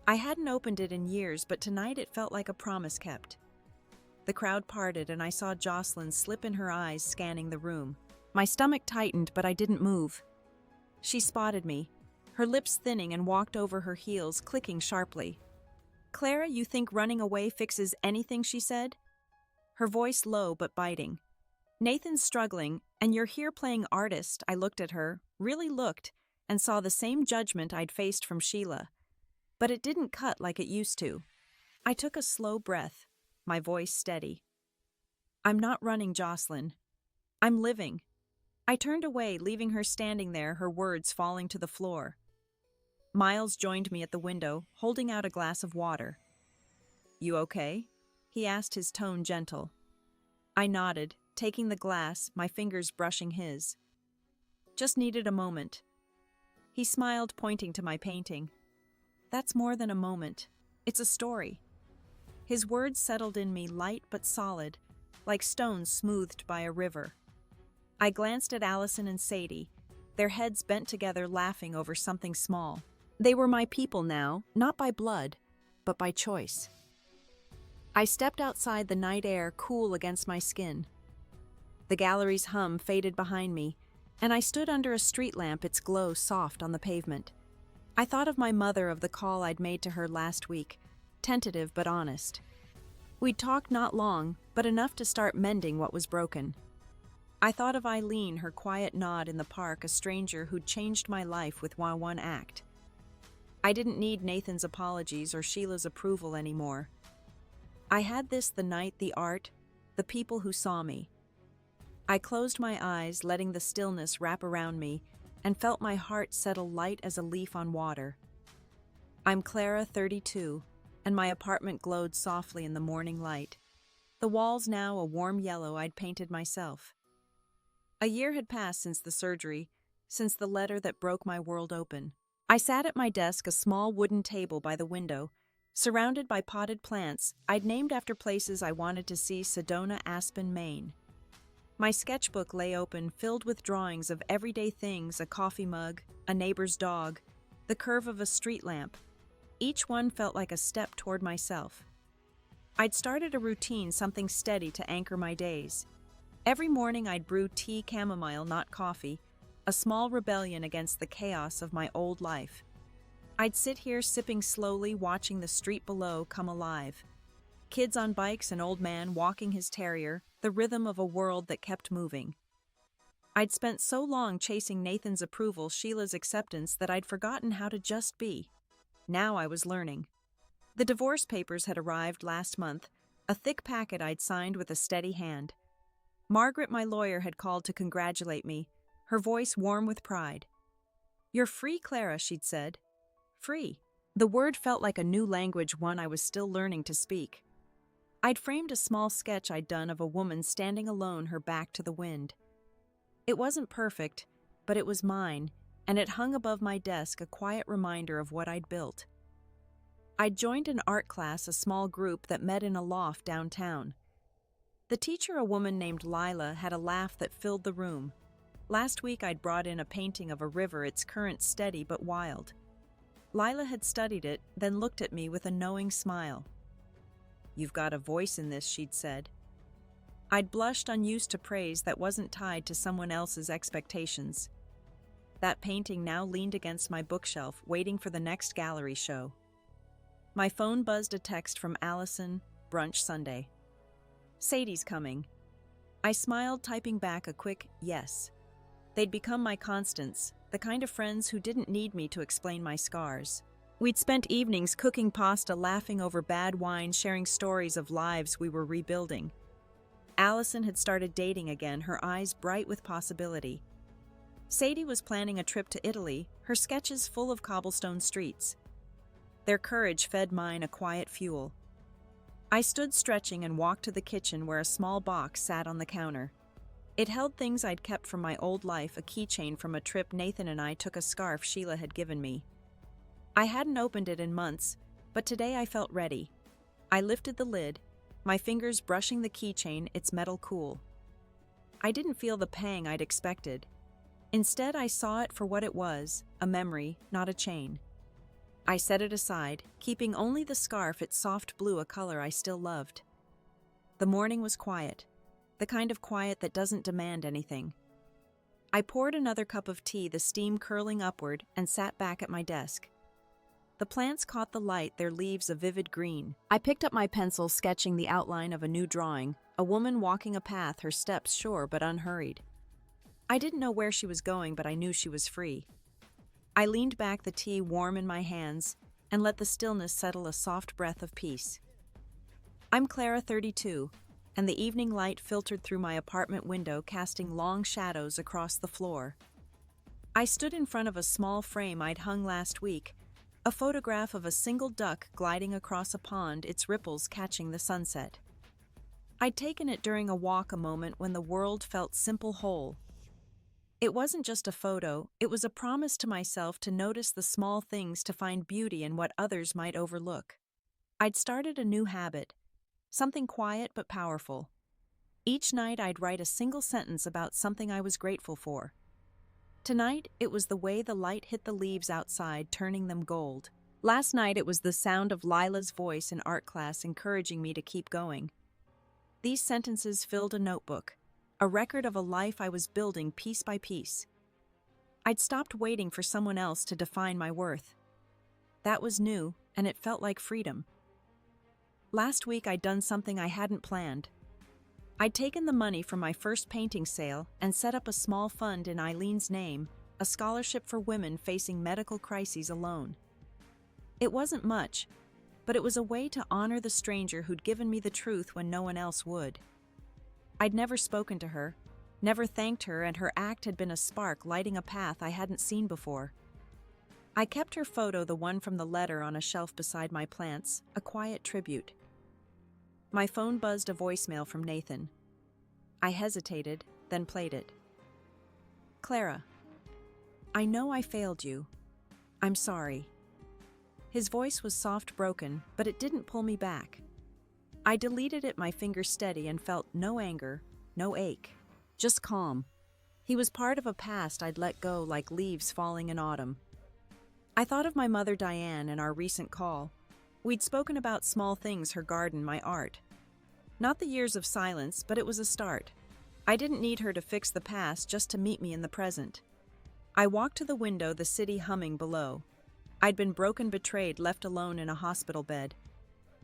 I hadn't opened it in years, but tonight it felt like a promise kept. The crowd parted and I saw Jocelyn slip in, her eyes scanning the room. My stomach tightened, but I didn't move. She spotted me, her lips thinning, and walked over, her heels clicking sharply. "Clara, you think running away fixes anything?" she said. Her voice low but biting. "Nathan's struggling, and you're here playing artist." I looked at her, really looked, and saw the same judgment I'd faced from Sheila. But it didn't cut like it used to. I took a slow breath, my voice steady. "I'm not running, Jocelyn. I'm living." I turned away, leaving her standing there, her words falling to the floor. Miles joined me at the window, holding out a glass of water. "You okay?" he asked, his tone gentle. I nodded, taking the glass, my fingers brushing his. "Just needed a moment." He smiled, pointing to my painting. "That's more than a moment. It's a story." His words settled in me, light but solid, like stones smoothed by a river. I glanced at Allison and Sadie, their heads bent together, laughing over something small. They were my people now, not by blood, but by choice. I stepped outside, the night air cool against my skin. The gallery's hum faded behind me, and I stood under a street lamp, its glow soft on the pavement. I thought of my mother, of the call I'd made to her last week, tentative but honest. We'd talked not long, but enough to start mending what was broken. I thought of Eileen, her quiet nod in the park, a stranger who'd changed my life with one act. I didn't need Nathan's apologies or Sheila's approval anymore. I had this, the night, the art, the people who saw me. I closed my eyes, letting the stillness wrap around me, and felt my heart settle light as a leaf on water. I'm Clara, 32, and my apartment glowed softly in the morning light. The walls now a warm yellow I'd painted myself. A year had passed since the surgery, since the letter that broke my world open. I sat at my desk, a small wooden table by the window, surrounded by potted plants I'd named after places I wanted to see: Sedona, Aspen, Maine. My sketchbook lay open, filled with drawings of everyday things: a coffee mug, a neighbor's dog, the curve of a street lamp. Each one felt like a step toward myself. I'd started a routine, something steady to anchor my days. Every morning I'd brew tea, chamomile, not coffee, a small rebellion against the chaos of my old life. I'd sit here sipping slowly, watching the street below come alive. Kids on bikes, an old man walking his terrier, the rhythm of a world that kept moving. I'd spent so long chasing Nathan's approval, Sheila's acceptance, that I'd forgotten how to just be. Now I was learning. The divorce papers had arrived last month, a thick packet I'd signed with a steady hand. Margaret, my lawyer, had called to congratulate me, her voice warm with pride. "You're free, Clara," she'd said. Free. The word felt like a new language, one I was still learning to speak. I'd framed a small sketch I'd done of a woman standing alone, her back to the wind. It wasn't perfect, but it was mine, and it hung above my desk, a quiet reminder of what I'd built. I'd joined an art class, a small group that met in a loft downtown. The teacher, a woman named Lila, had a laugh that filled the room. Last week I'd brought in a painting of a river, its current steady but wild. Lila had studied it, then looked at me with a knowing smile. "You've got a voice in this," she'd said. I'd blushed, unused to praise that wasn't tied to someone else's expectations. That painting now leaned against my bookshelf, waiting for the next gallery show. My phone buzzed, a text from Allison, brunch Sunday. "Sadie's coming." I smiled, typing back a quick yes. They'd become my constants, the kind of friends who didn't need me to explain my scars. We'd spent evenings cooking pasta, laughing over bad wine, sharing stories of lives we were rebuilding. Allison had started dating again, her eyes bright with possibility. Sadie was planning a trip to Italy, her sketches full of cobblestone streets. Their courage fed mine, a quiet fuel. I stood stretching and walked to the kitchen, where a small box sat on the counter. It held things I'd kept from my old life, a keychain from a trip Nathan and I took, a scarf Sheila had given me. I hadn't opened it in months, but today I felt ready. I lifted the lid, my fingers brushing the keychain, its metal cool. I didn't feel the pang I'd expected. Instead, I saw it for what it was, a memory, not a chain. I set it aside, keeping only the scarf, its soft blue, a color I still loved. The morning was quiet, the kind of quiet that doesn't demand anything. I poured another cup of tea, the steam curling upward, and sat back at my desk. The plants caught the light, their leaves a vivid green. I picked up my pencil, sketching the outline of a new drawing, a woman walking a path, her steps sure but unhurried. I didn't know where she was going, but I knew she was free. I leaned back, the tea warm in my hands, and let the stillness settle, a soft breath of peace. I'm Clara, 32, and the evening light filtered through my apartment window, casting long shadows across the floor. I stood in front of a small frame I'd hung last week, a photograph of a single duck gliding across a pond, its ripples catching the sunset. I'd taken it during a walk, a moment when the world felt simple, whole. It wasn't just a photo, it was a promise to myself to notice the small things, to find beauty in what others might overlook. I'd started a new habit, something quiet but powerful. Each night I'd write a single sentence about something I was grateful for. Tonight, it was the way the light hit the leaves outside, turning them gold. Last night, it was the sound of Lila's voice in art class, encouraging me to keep going. These sentences filled a notebook, a record of a life I was building piece by piece. I'd stopped waiting for someone else to define my worth. That was new, and it felt like freedom. Last week I'd done something I hadn't planned. I'd taken the money from my first painting sale and set up a small fund in Eileen's name, a scholarship for women facing medical crises alone. It wasn't much, but it was a way to honor the stranger who'd given me the truth when no one else would. I'd never spoken to her, never thanked her, and her act had been a spark lighting a path I hadn't seen before. I kept her photo, the one from the letter, on a shelf beside my plants, a quiet tribute. My phone buzzed, a voicemail from Nathan. I hesitated, then played it. "Clara, I know I failed you. I'm sorry." His voice was soft, broken, but it didn't pull me back. I deleted it, my finger steady, and felt no anger, no ache, just calm. He was part of a past I'd let go, like leaves falling in autumn. I thought of my mother Diane and our recent call. We'd spoken about small things, her garden, my art. Not the years of silence, but it was a start. I didn't need her to fix the past, just to meet me in the present. I walked to the window, the city humming below. I'd been broken, betrayed, left alone in a hospital bed.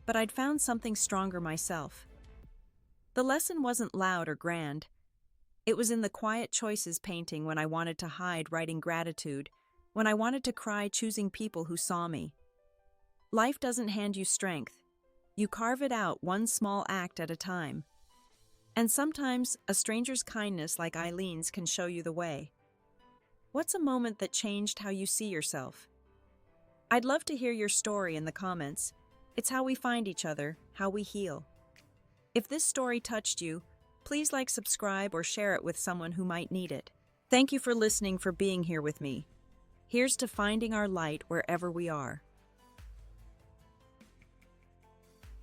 But I'd found something stronger myself. The lesson wasn't loud or grand. It was in the quiet choices, painting when I wanted to hide, writing gratitude, when I wanted to cry, choosing people who saw me. Life doesn't hand you strength. You carve it out, one small act at a time. And sometimes a stranger's kindness, like Eileen's, can show you the way. What's a moment that changed how you see yourself? I'd love to hear your story in the comments. It's how we find each other, how we heal. If this story touched you, please like, subscribe, or share it with someone who might need it. Thank you for listening, for being here with me. Here's to finding our light wherever we are.